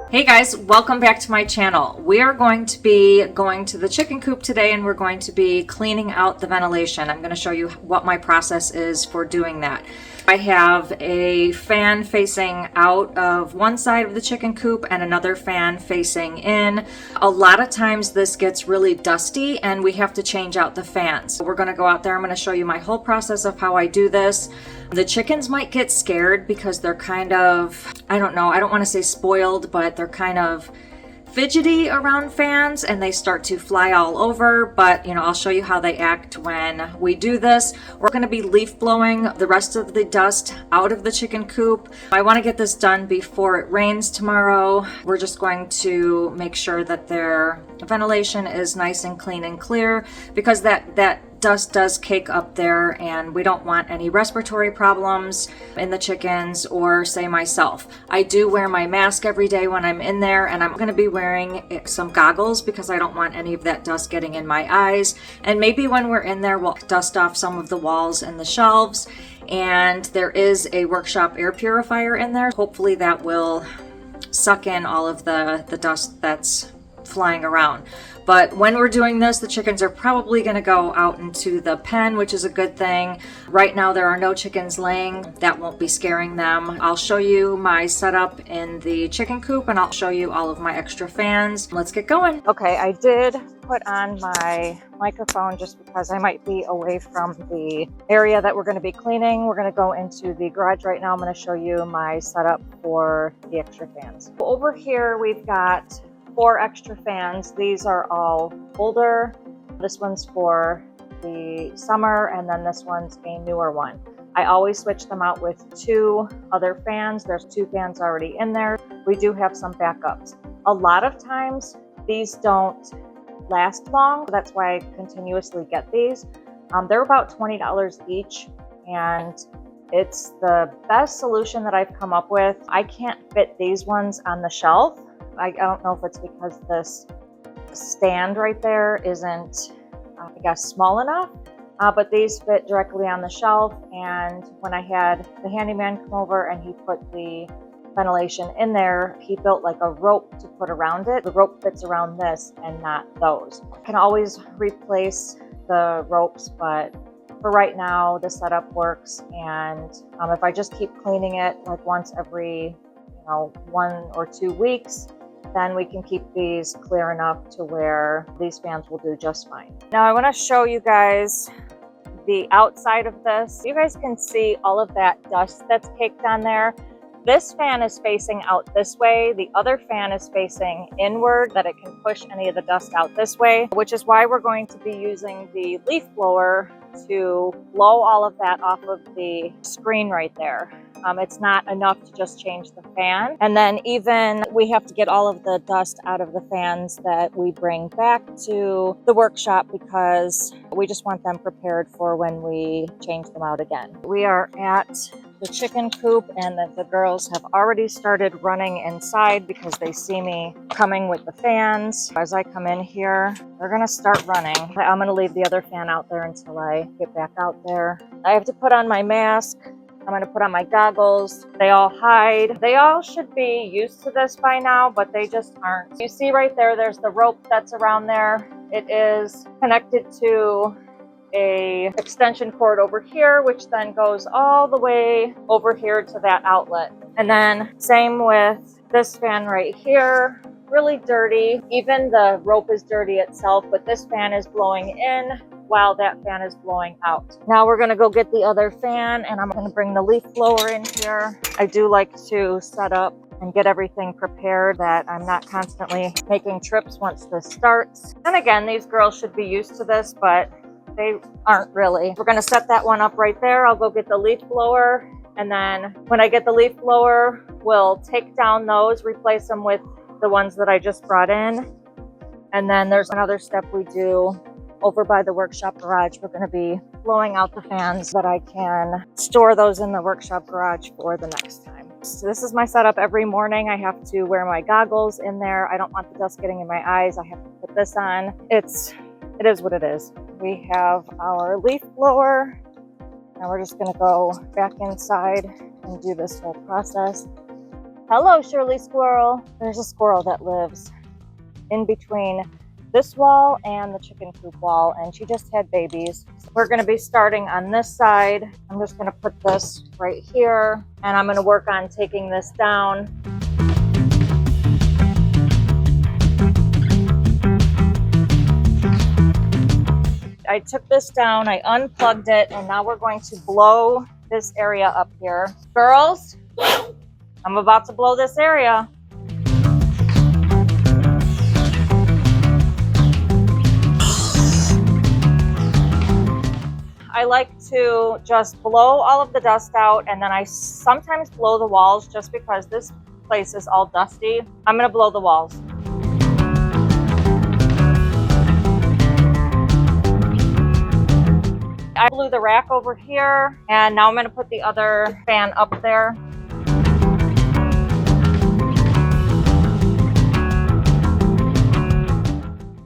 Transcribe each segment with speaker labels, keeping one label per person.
Speaker 1: Hey guys, welcome back to my channel. We are going to be going to the chicken coop today and we're going to be cleaning out the ventilation. I'm going to show you what my process is for doing that. I have a fan facing out of one side of the chicken coop and another fan facing in. A lot of times this gets really dusty and we have to change out the fans. We're going to go out there. I'm going to show you my whole process of how I do this. The chickens might get scared because they're kind of, I don't know, I don't want to say spoiled, but they're kind of fidgety around fans and they start to fly all over. But I'll show you how they act when we do this. We're going to be leaf blowing the rest of the dust out of the chicken coop. I want to get this done before it rains tomorrow. We're just going to make sure that their ventilation is nice and clean and clear, because that dust does cake up there and we don't want any respiratory problems in the chickens or say myself. I do wear my mask every day when I'm in there, and I'm going to be wearing some goggles because I don't want any of that dust getting in my eyes. And maybe when we're in there, we'll dust off some of the walls and the shelves. And there is a workshop air purifier in there. Hopefully that will suck in all of the dust that's flying around. But when we're doing this, the chickens are probably going to go out into the pen, which is a good thing. Right now there are no chickens laying. That won't be scaring them. I'll show you my setup in the chicken coop and I'll show you all of my extra fans. Let's get going. Okay, I did put on my microphone just because I might be away from the area that we're going to be cleaning. We're going to go into the garage right now. I'm going to show you my setup for the extra fans. Over here we've got 4 extra fans. These are all older. This one's for the summer, and then this one's a newer one. I always switch them out with 2 other fans. There's 2 fans already in there. We do have some backups. A lot of times these don't last long. That's why I continuously get these. They're about $20 each, and it's the best solution that I've come up with. I can't fit these ones on the shelf. I don't know if it's because this stand right there isn't, I guess, small enough, but these fit directly on the shelf. And when I had the handyman come over and he put the ventilation in there, he built like a rope to put around it. The rope fits around this and not those. I can always replace the ropes, but for right now, the setup works. And if I just keep cleaning it like once every 1 or 2 weeks, then we can keep these clear enough to where these fans will do just fine. Now I want to show you guys the outside of this. You guys can see all of that dust that's caked on there. This fan is facing out this way. The other fan is facing inward, that it can push any of the dust out this way, which is why we're going to be using the leaf blower to blow all of that off of the screen right there. It's not enough to just change the fan. And then even we have to get all of the dust out of the fans that we bring back to the workshop, because we just want them prepared for when we change them out again. We are at the chicken coop and the girls have already started running inside because they see me coming with the fans. As I come in here, they're gonna start running. I'm gonna leave the other fan out there until I get back out there. I have to put on my mask. I'm going to put on my goggles. They all hide. They all should be used to this by now, but they just aren't. You see right there, there's the rope that's around there. It is connected to a extension cord over here, which then goes all the way over here to that outlet. And then same with this fan right here. Really dirty. Even the rope is dirty itself, but this fan is blowing in while that fan is blowing out. Now we're gonna go get the other fan, and I'm gonna bring the leaf blower in here. I do like to set up and get everything prepared, that I'm not constantly making trips once this starts. And again, these girls should be used to this, but they aren't really. We're gonna set that one up right there. I'll go get the leaf blower, and then when I get the leaf blower, we'll take down those, replace them with the ones that I just brought in. And then there's another step we do over by the workshop garage. We're going to be blowing out the fans, that I can store those in the workshop garage for the next time. So this is my setup every morning. I have to wear my goggles in there. I don't want the dust getting in my eyes. I have to put this on. It is what it is. We have our leaf blower. Now we're just going to go back inside and do this whole process.
Speaker 2: Hello, Shirley Squirrel. There's a squirrel that lives in between this wall and the chicken coop wall, and she just had babies. So we're going to be starting on this side. I'm just going to put this right here, and I'm going to work on taking this down. I took this down, I unplugged it, and now we're going to blow this area up here. Girls, I'm about to blow this area. I like to just blow all of the dust out, and then I sometimes blow the walls just because this place is all dusty. I'm gonna blow the walls. I blew the rack over here, and now I'm gonna put the other fan up there.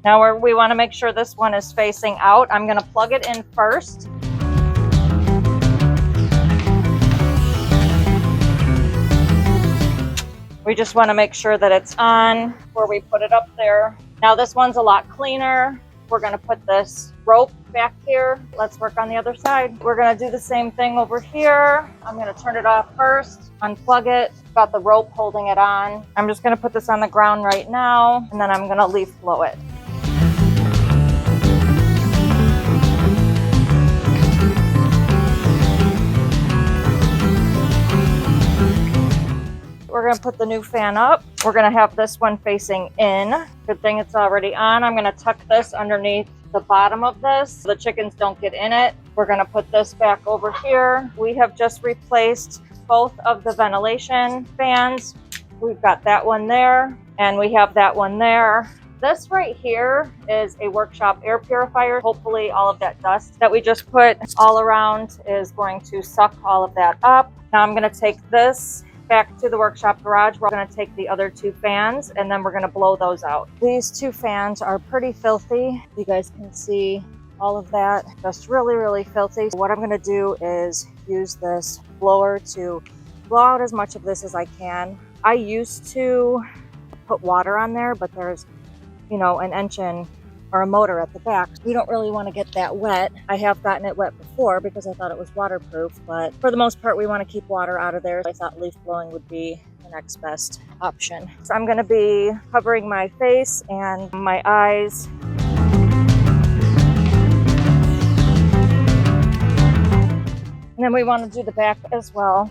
Speaker 2: Now we want to make sure this one is facing out. I'm going to plug it in first. We just want to make sure that it's on before we put it up there. Now this one's a lot cleaner. We're going to put this rope back here. Let's work on the other side. We're going to do the same thing over here. I'm going to turn it off first, unplug it. Got the rope holding it on. I'm just going to put this on the ground right now, and then I'm going to leaf blow it. We're going to put the new fan up. We're going to have this one facing in. Good thing it's already on. I'm going to tuck this underneath the bottom of this so the chickens don't get in it. We're going to put this back over here. We have just replaced both of the ventilation fans. We've got that one there, and we have that one there. This right here is a workshop air purifier. Hopefully all of that dust that we just put all around is going to suck all of that up. Now I'm going to take this back to the workshop garage. We're going to take the other two fans, and then we're going to blow those out. These two fans are pretty filthy. You guys can see all of that, just really filthy. What I'm going to do is use this blower to blow out as much of this as I can. I used to put water on there, but there's, you know, an engine or a motor at the back. We don't really want to get that wet. I have gotten it wet before because I thought it was waterproof, but for the most part we want to keep water out of there. I thought leaf blowing would be the next best option. So I'm going to be covering my face and my eyes. And then we want to do the back as well.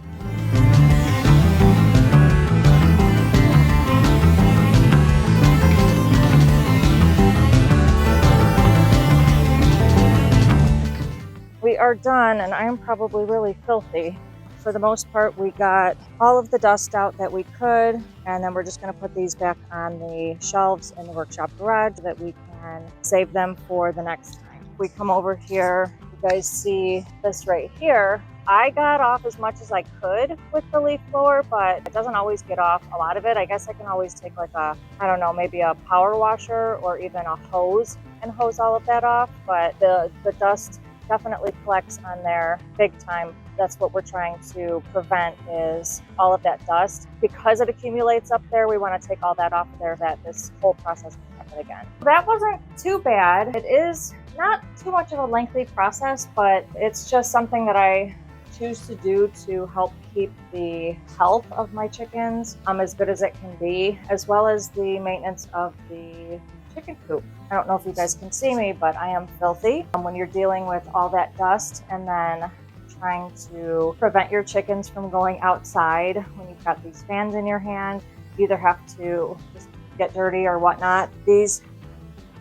Speaker 2: We are done, and I am probably really filthy. For the most part, we got all of the dust out that we could, and then we're just going to put these back on the shelves in the workshop garage so that we can save them for the next time. We come over here, you guys see this right here. I got off as much as I could with the leaf blower, but it doesn't always get off a lot of it. I guess I can always take like a, I don't know, maybe a power washer or even a hose and hose all of that off, but the dust definitely collects on there big time. That's what we're trying to prevent, is all of that dust. Because it accumulates up there, we want to take all that off of there, that this whole process can happen again. That wasn't too bad. It is not too much of a lengthy process, but it's just something that I choose to do to help keep the health of my chickens as good as it can be, as well as the maintenance of the chicken coop. I don't know if you guys can see me, but I am filthy. When you're dealing with all that dust and then trying to prevent your chickens from going outside when you've got these fans in your hand, you either have to just get dirty or whatnot. These,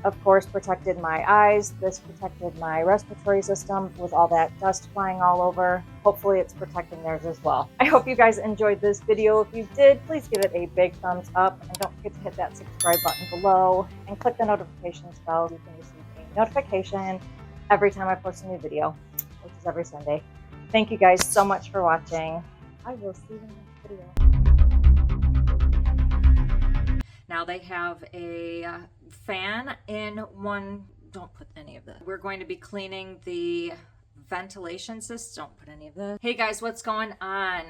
Speaker 2: of course, protected my eyes. This protected my respiratory system with all that dust flying all over. Hopefully it's protecting theirs as well. I hope you guys enjoyed this video. If you did, please give it a big thumbs up, and don't forget to hit that subscribe button below and click the notifications bell so you can receive a notification every time I post a new video, which is every Sunday. Thank you guys so much for watching. I will see you in the next video.
Speaker 1: Now they have a fan in one. Don't put any of this. We're going to be cleaning the ventilation system. Don't put any of this. Hey guys, what's going on?